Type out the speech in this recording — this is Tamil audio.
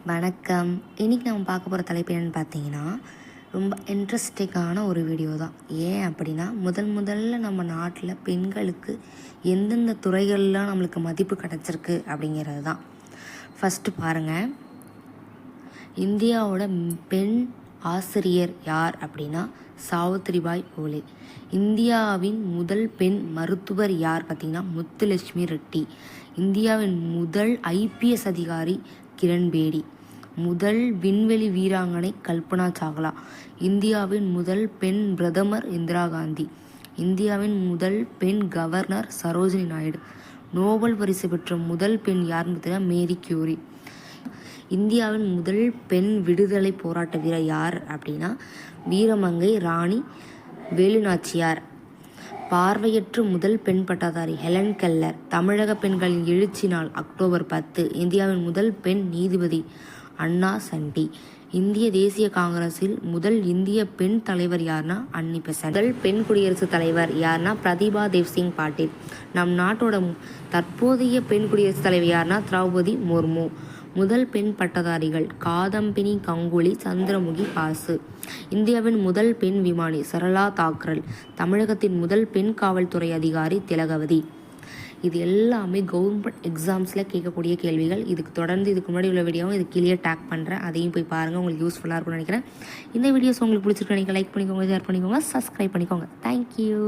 வணக்கம். இன்றைக்கி நம்ம பார்க்க போகிற தலைப்பு என்னென்னு பார்த்தீங்கன்னா, ரொம்ப இன்ட்ரெஸ்டிங்கான ஒரு வீடியோ தான். ஏன் அப்படின்னா, முதல்ல நம்ம நாட்டில் பெண்களுக்கு எந்தெந்த துறைகள்லாம் நம்மளுக்கு மதிப்பு கிடச்சிருக்கு அப்படிங்கிறது தான். ஃபஸ்ட்டு பாருங்கள், இந்தியாவோட பெண் ஆசிரியர் யார் அப்படின்னா சாவித்ரிபாய் பூலே. இந்தியாவின் முதல் பெண் மருத்துவர் யார் பார்த்திங்கன்னா முத்துலட்சுமி ரெட்டி. இந்தியாவின் முதல் IPS அதிகாரி கிரண் பேடி. முதல் விண்வெளி வீராங்கனை கல்பனா சாவ்லா. இந்தியாவின் முதல் பெண் பிரதமர் இந்திரா காந்தி. இந்தியாவின் முதல் பெண் கவர்னர் சரோஜினி நாயுடு. நோபல் பரிசு பெற்ற முதல் பெண் யாருன்னு பார்த்தீங்கன்னா மேரி கியூரி. இந்தியாவின் முதல் பெண் விடுதலை போராட்ட வீரர் யார் அப்படின்னா வீரமங்கை ராணி வேலுநாச்சியார். பார்வையற்ற முதல் பெண் பட்டதாரி ஹெலன் கெல்லர். தமிழக பெண்களின் எழுச்சி நாள் அக்டோபர் 10. இந்தியாவின் முதல் பெண் நீதிபதி அண்ணா சண்டி. இந்திய தேசிய காங்கிரஸில் முதல் இந்திய பெண் தலைவர் யார்னா அன்னி பெசன்ட். முதல் பெண் குடியரசுத் தலைவர் யார்னா பிரதிபா தேவ்சிங் பாட்டீல். நம் நாட்டோட தற்போதைய பெண் குடியரசுத் தலைவர் யார்னா திரௌபதி முர்மு. முதல் பெண் பட்டதாரிகள் காதம்பினி கங்குலி, சந்திரமுகி பாசு. இந்தியாவின் முதல் பெண் விமானி சரளா தாக்ரல். தமிழகத்தின் முதல் பெண் காவல்துறை அதிகாரி திலகவதி. இது எல்லாமே கவர்மெண்ட் எக்ஸாம்ஸில் கேட்கக்கூடிய கேள்விகள். இதுக்கு முன்னாடி உள்ள வீடியோவும் இது கீழே டேக் பண்ணுறேன், அதையும் போய் பாருங்கள், உங்களுக்கு யூஸ்ஃபுல்லாக இருக்கும்னு நினைக்கிறேன். இந்த வீடியோஸ் உங்களுக்கு பிடிச்சிருக்கு நினைக்க லைக் பண்ணிக்கோங்க, ஷேர் பண்ணிக்கோங்க, சப்ஸ்கிரைப் பண்ணிக்கோங்க. தேங்க்யூ.